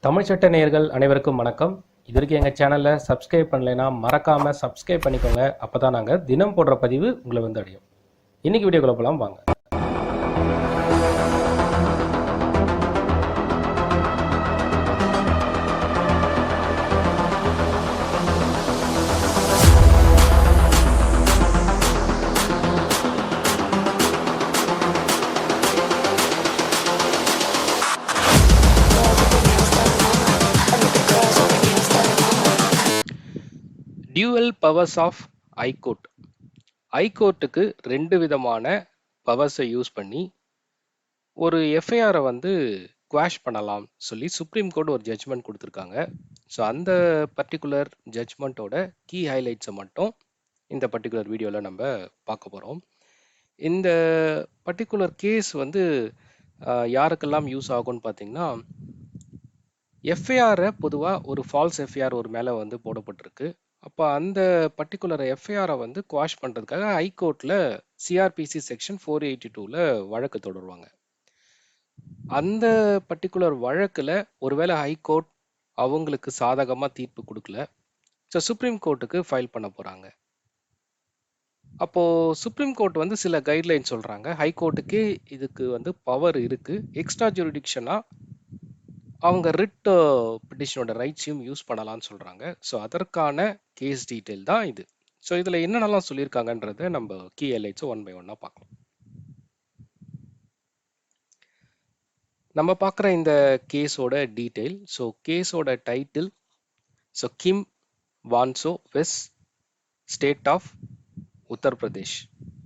தமிழ் சட்ட நேயர்கள் அனைவருக்கும் வணக்கம். இது வரைக்கும் எங்கள் சேனலை சப்ஸ்கிரைப் பண்ணலைன்னா மறக்காமல் சப்ஸ்கிரைப் பண்ணிக்கோங்க. அப்போ தான் நாங்கள் தினம் போடுற பதிவு உங்களை வந்து அடையும். இன்றைக்கி வீடியோக்குள்ள போகலாம் வாங்க. Dual powers of high court. ஐகோர்ட்டுக்கு ரெண்டு விதமான பவர்ஸை யூஸ் பண்ணி ஒரு எஃப்ஐஆரை வந்து குவாஷ் பண்ணலாம் சொல்லி சுப்ரீம் கோர்ட் ஒரு ஜட்ஜ்மெண்ட் கொடுத்துருக்காங்க. ஸோ அந்த பர்டிகுலர் ஜட்ஜ்மெண்ட்டோட கீ ஹைலைட்ஸை மட்டும் இந்த பர்டிகுலர் வீடியோவில் நம்ம பார்க்க போகிறோம். இந்த பர்டிகுலர் கேஸ் வந்து யாருக்கெல்லாம் யூஸ் ஆகும்னு பார்த்தீங்கன்னா, எஃப்ஐஆரை பொதுவாக ஒரு ஃபால்ஸ் எஃப்ஐஆர் ஒரு மேலே வந்து போடப்பட்டிருக்கு. அப்போ அந்த பர்டிகுலர் எஃப்ஐஆரை வந்து குவாஷ் பண்ணுறதுக்காக ஹைகோர்ட்டில் சிஆர்பிசி செக்ஷன் 482ல் வழக்கு தொடருவாங்க. அந்த பர்டிகுலர் வழக்கில் ஒருவேளை ஹைகோர்ட் அவங்களுக்கு சாதகமாக தீர்ப்பு கொடுக்கல, ஸோ சுப்ரீம் கோர்ட்டுக்கு ஃபைல் பண்ண போகிறாங்க. அப்போது சுப்ரீம் கோர்ட் வந்து சில கைட்லைன் சொல்கிறாங்க. ஹைகோர்ட்டுக்கே இதுக்கு வந்து பவர் இருக்குது, எக்ஸ்ட்ரா ஜூரிடிக்ஷனாக அவங்க ரிட் பிட்டிஷனோட ரைட்ஸையும் யூஸ் பண்ணலாம்னு சொல்கிறாங்க. ஸோ அதற்கான கேஸ் டீட்டெயில் தான் இது. ஸோ இதில் என்னென்னலாம் சொல்லியிருக்காங்கன்றதை நம்ம கீ ஹைலைட்ஸை ஒன் பை ஒன்னாக பார்க்கலாம். நம்ம பார்க்குற இந்த கேஸோட டீட்டெயில். ஸோ கேஸோட title, so Kim வான்சோ Yves state of Uttar Pradesh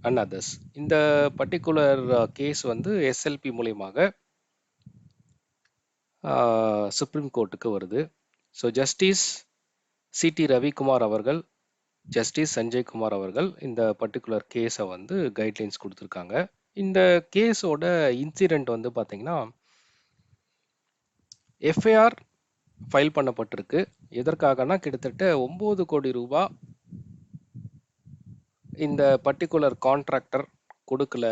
and others. இந்த பர்டிகுலர் கேஸ் வந்து எஸ்எல்பி மூலியமாக சுப்ரீம் கோர்ட்டுக்கு வருது. ஸோ ஜஸ்டிஸ் சிடி ரவிக்குமார் அவர்கள், ஜஸ்டிஸ் சஞ்சய் குமார் அவர்கள் இந்த பர்டிகுலர் கேஸை வந்து கைட்லைன்ஸ் கொடுத்துருக்காங்க. இந்த கேஸோட இன்சிடெண்ட் வந்து பார்த்தீங்கன்னா, எஃப்ஐஆர் ஃபைல் பண்ணப்பட்டிருக்கு. எதற்காகனா கிட்டத்தட்ட 9 கோடி ரூபாய் இந்த பர்டிகுலர் கான்ட்ராக்டர் கொடுக்கல,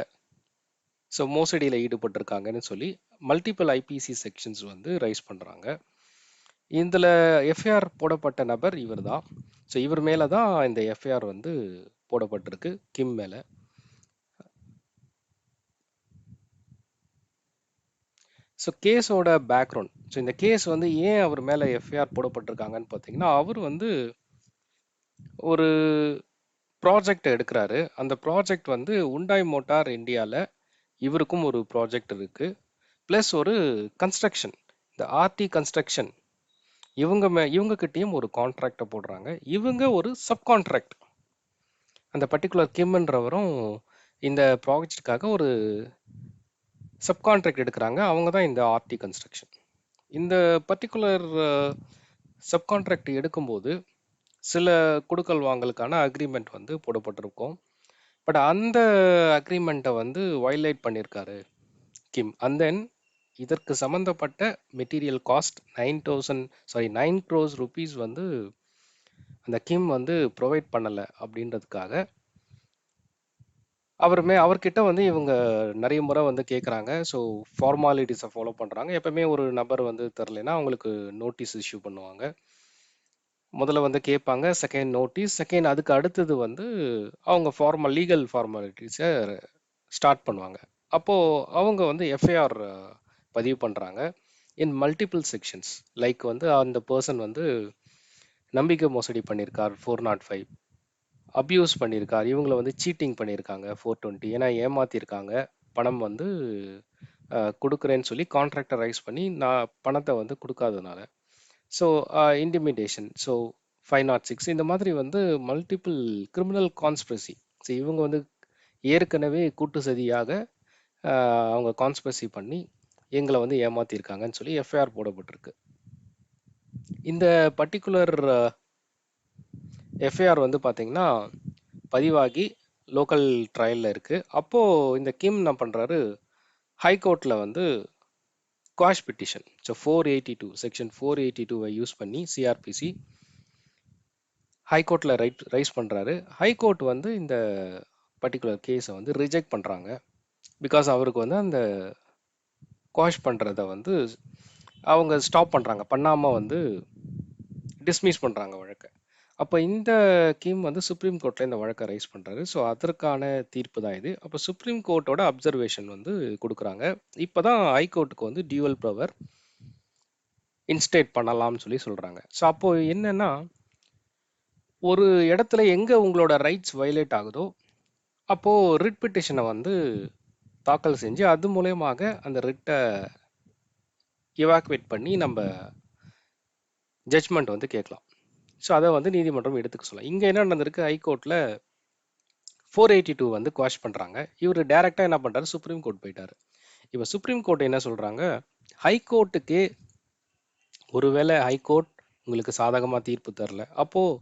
ஸோ மோசடியில் ஈடுபட்டிருக்காங்கன்னு சொல்லி மல்டிபிள் ஐபிசி செக்ஷன்ஸ் வந்து ரைஸ் பண்ணுறாங்க. இதில் எஃப்ஐஆர் போடப்பட்ட நபர் இவர் தான். ஸோ இவர் மேலே தான் இந்த எஃப்ஐஆர் வந்து போடப்பட்டிருக்கு, கிம் மேலே. ஸோ கேஸோட பேக்ரவுண்ட். ஸோ இந்த கேஸ் வந்து ஏன் அவர் மேலே எஃப்ஐஆர் போடப்பட்டிருக்காங்கன்னு பார்த்தீங்கன்னா, அவர் வந்து ஒரு ப்ராஜெக்ட் எடுக்கிறாரு. அந்த ப்ராஜெக்ட் வந்து உண்டாய் மோட்டார் இந்தியாவில் இவருக்கும் ஒரு ப்ராஜெக்ட் இருக்குது, ப்ளஸ் ஒரு கன்ஸ்ட்ரக்ஷன், இந்த ஆர்டி கன்ஸ்ட்ரக்ஷன் இவங்ககிட்டையும் ஒரு கான்ட்ராக்டை போடுறாங்க. இவங்க ஒரு சப்கான்ட்ராக்ட். அந்த பர்டிகுலர் கிம்ன்றவரும் இந்த ப்ராஜெக்டுக்காக ஒரு சப்கான்ட்ராக்ட் எடுக்கிறாங்க. அவங்க தான் இந்த ஆர்டி கன்ஸ்ட்ரக்ஷன். இந்த பர்டிகுலர் சப்கான்ட்ராக்ட் எடுக்கும்போது சில கொடுக்கல் வாங்கலுக்கான அக்ரிமெண்ட் வந்து போடப்பட்டிருக்கும். பட் அந்த அக்ரிமெண்ட்டை வந்து வயலேட் பண்ணியிருக்காரு கிம். அண்ட் தென் இதற்கு சம்மந்தப்பட்ட மெட்டீரியல் காஸ்ட் 9 crores rupees வந்து அந்த கிம் வந்து ப்ரொவைட் பண்ணலை அப்படின்றதுக்காக அவர்கிட்ட வந்து இவங்க நிறைய முறை வந்து கேட்குறாங்க. ஸோ ஃபார்மாலிட்டிஸை ஃபாலோ பண்ணுறாங்க. எப்பவுமே ஒரு நபர் வந்து தெரிலனா அவங்களுக்கு நோட்டீஸ் இஷ்யூ பண்ணுவாங்க. முதல்ல வந்து கேட்பாங்க, செகண்ட் நோட்டீஸ், செகண்ட் அதுக்கு அடுத்தது வந்து அவங்க லீகல் ஃபார்மாலிட்டிஸை ஸ்டார்ட் பண்ணுவாங்க. அப்போது அவங்க வந்து எஃப்ஐஆர் பதிவு பண்ணுறாங்க இன் மல்டிபிள் செக்ஷன்ஸ். லைக் வந்து அந்த பர்சன் வந்து நம்பிக்கை மோசடி பண்ணியிருக்கார் 405, அப்யூஸ் பண்ணியிருக்கார், இவங்களை வந்து சீட்டிங் பண்ணியிருக்காங்க 420, ஏன்னா ஏமாத்திருக்காங்க, பணம் வந்து கொடுக்குறேன்னு சொல்லி கான்ட்ராக்டை ரைஸ் பண்ணி நான் பணத்தை வந்து கொடுக்காதனால, ஸோ இன்டிமிடேஷன், ஸோ 506, இந்த மாதிரி வந்து மல்டிபிள் கிரிமினல் கான்ஸ்பிரசி. ஸோ இவங்க வந்து ஏற்கனவே கூட்டு சதியாக அவங்க கான்ஸ்பிரசி பண்ணி எங்களை வந்து ஏமாத்திருக்காங்கன்னு சொல்லி எஃப்ஐஆர் போடப்பட்டிருக்கு. இந்த பர்டிகுலர் எஃப்ஐஆர் வந்து பார்த்தீங்கன்னா பதிவாகி லோக்கல் ட்ரையலில் இருக்குது. அப்போது இந்த கிம் என்ன பண்ணுறாரு, ஹைகோர்ட்டில் வந்து quash petition, so 482 section 482 use பண்ணி சிஆர்பிசி ஹைகோர்ட்டில் ரைஸ் பண்ணுறாரு. ஹைகோர்ட் வந்து இந்த பர்டிகுலர் கேஸை வந்து ரிஜெக்ட் பண்ணுறாங்க. பிகாஸ் அவருக்கு வந்து அந்த குவாஷ் பண்ணுறத வந்து அவங்க ஸ்டாப் பண்ணுறாங்க, பண்ணாமல் வந்து டிஸ்மிஸ் பண்ணுறாங்க வழக்கை. அப்போ இந்த கீம் வந்து சுப்ரீம் கோர்ட்டில் இந்த வழக்கை ரைஸ் பண்ணுறாரு. ஸோ அதற்கான தீர்ப்பு தான் இது. அப்போ சுப்ரீம் கோர்ட்டோட அப்சர்வேஷன் வந்து கொடுக்குறாங்க. இப்போ தான் ஹைகோர்ட்டுக்கு வந்து டியூவல் பவர் இன்ஸ்டேட் பண்ணலாம்னு சொல்லி சொல்கிறாங்க. ஸோ அப்போ என்னன்னா, ஒரு இடத்துல எங்கே உங்களோட ரைட்ஸ் வயலேட் ஆகுதோ அப்போது ரிட் பிட்டிஷனை வந்து தாக்கல் செஞ்சு அது மூலயமாக அந்த ரிட்டை இவாக்குவேட் பண்ணி நம்ம ஜட்ஜ்மெண்ட் வந்து கேட்கலாம். ஸோ அதை வந்து நீதிமன்றம் எடுத்துக்க சொல்லலாம். இங்கே என்ன நடந்திருக்கு, ஹைகோர்ட்டில் 482 வந்து குவாஷ் பண்ணுறாங்க. இவர் டைரெக்டாக என்ன பண்ணுறாரு, சுப்ரீம் கோர்ட் போயிட்டார். இப்போ சுப்ரீம் கோர்ட் என்ன சொல்கிறாங்க, ஹைகோர்ட்டுக்கே ஒருவேளை ஹைகோர்ட் உங்களுக்கு சாதகமாக தீர்ப்பு தரல, அப்போது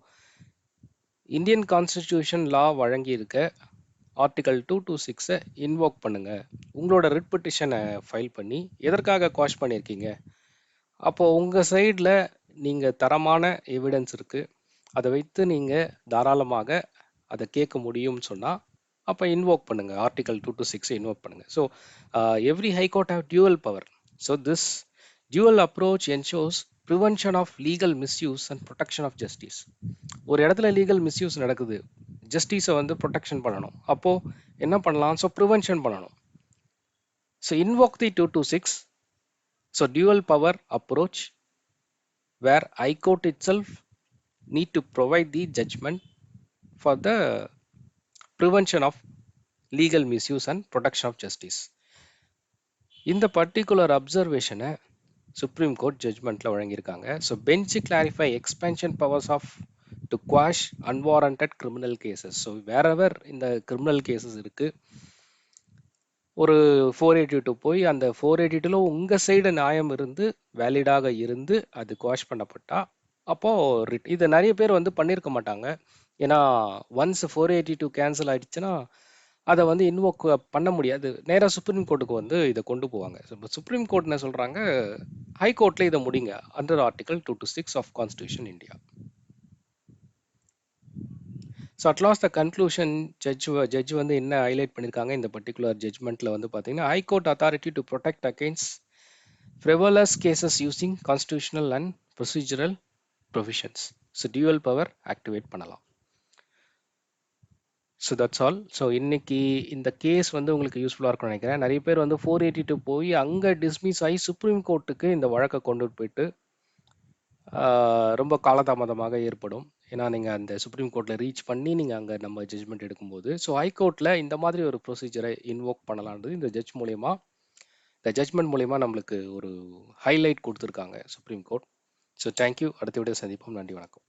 இந்தியன் கான்ஸ்டிடியூஷன் லா வழங்கியிருக்க ஆர்டிகல் 226 இன்வோக் பண்ணுங்க. உங்களோட ரிட் பிட்டிஷனை ஃபைல் பண்ணி எதற்காக குவாஷ் பண்ணியிருக்கீங்க, அப்போது உங்கள் சைடில் நீங்கள் தரமான எவிடன்ஸ் இருக்குது, அதை வைத்து நீங்கள் தாராளமாக அதை கேட்க முடியும்னு சொன்னால் அப்போ இன்வோக் பண்ணுங்கள், ஆர்டிகல் 226 இன்வோக் பண்ணுங்கள். So every high court have dual power. So this dual approach ensures prevention of legal misuse and protection of justice. ஒரு இடத்துல லீகல் மிஸ்யூஸ் நடக்குது, ஜஸ்டிஸை வந்து ப்ரொடெக்ஷன் பண்ணணும், அப்போது என்ன பண்ணலாம், ஸோ ப்ரிவென்ஷன் பண்ணணும். So invoke the 226. So dual power approach where High Court itself need to provide the judgment for the prevention of legal misuse and protection of justice. இந்த particular அப்சர்வேஷனை supreme court ஜட்ஜ்மெண்ட்டில் வழங்கியிருக்காங்க. So bench clarify expansion powers of to quash unwarranted criminal cases. So வேறெவர் இந்த criminal cases இருக்குது, ஒரு 482 போய் அந்த 482ல உங்கள் சைடு நியாயம் இருந்து வேலிடாக இருந்து அது குவாஷ் பண்ணப்பட்டா அப்போது இதை நிறைய பேர் வந்து பண்ணியிருக்க மாட்டாங்க. ஏன்னா ஒன்ஸ் 482 கேன்சல் ஆயிடுச்சுன்னா அதை வந்து இன்வோக் பண்ண முடியாது, நேராக சுப்ரீம் கோர்ட்டுக்கு வந்து இதை கொண்டு போவாங்க. இப்போ சுப்ரீம் கோர்ட் என்ன சொல்கிறாங்க, ஹை கோர்ட்டில் இதை முடிங்க under article 226 of constitution India. So at last the conclusion judge வந்து என்ன ஹைலைட் பண்ணியிருக்காங்க இந்த பர்டிகுலர் ஜட்ஜ்மெண்ட்டில் வந்து பார்த்தீங்கன்னா, high court authority to protect against frivolous cases using constitutional and procedural provisions. So dual power activate பண்ணலாம். So that's all. ஸோ இன்னைக்கு இந்த கேஸ் வந்து உங்களுக்கு யூஸ்ஃபுல்லாக இருக்கும்னு நினைக்கிறேன். நிறைய பேர் வந்து 482 போய் அங்கே டிஸ்மிஸ் ஆகி சுப்ரீம் கோர்ட்டுக்கு இந்த வழக்கை கொண்டு போயிட்டு ரொம்ப காலதாமதமாக ஏற்படும். ஏன்னா நீங்கள் அந்த சுப்ரீம் கோர்ட்டில் ரீச் பண்ணி நீங்கள் அங்கே நம்ம ஜட்ஜ்மெண்ட் எடுக்கும்போது, ஸோ ஹைகோர்ட்டில் இந்த மாதிரி ஒரு ப்ரொசீஜரை இன்வோக் பண்ணலான்றது இந்த ஜட்ஜ்மெண்ட் மூலயமா நம்மளுக்கு ஒரு ஹைலைட் கொடுத்துருக்காங்க சுப்ரீம் கோர்ட். So thank you. அடுத்த வீடியோ சந்திப்போம். நன்றி, வணக்கம்.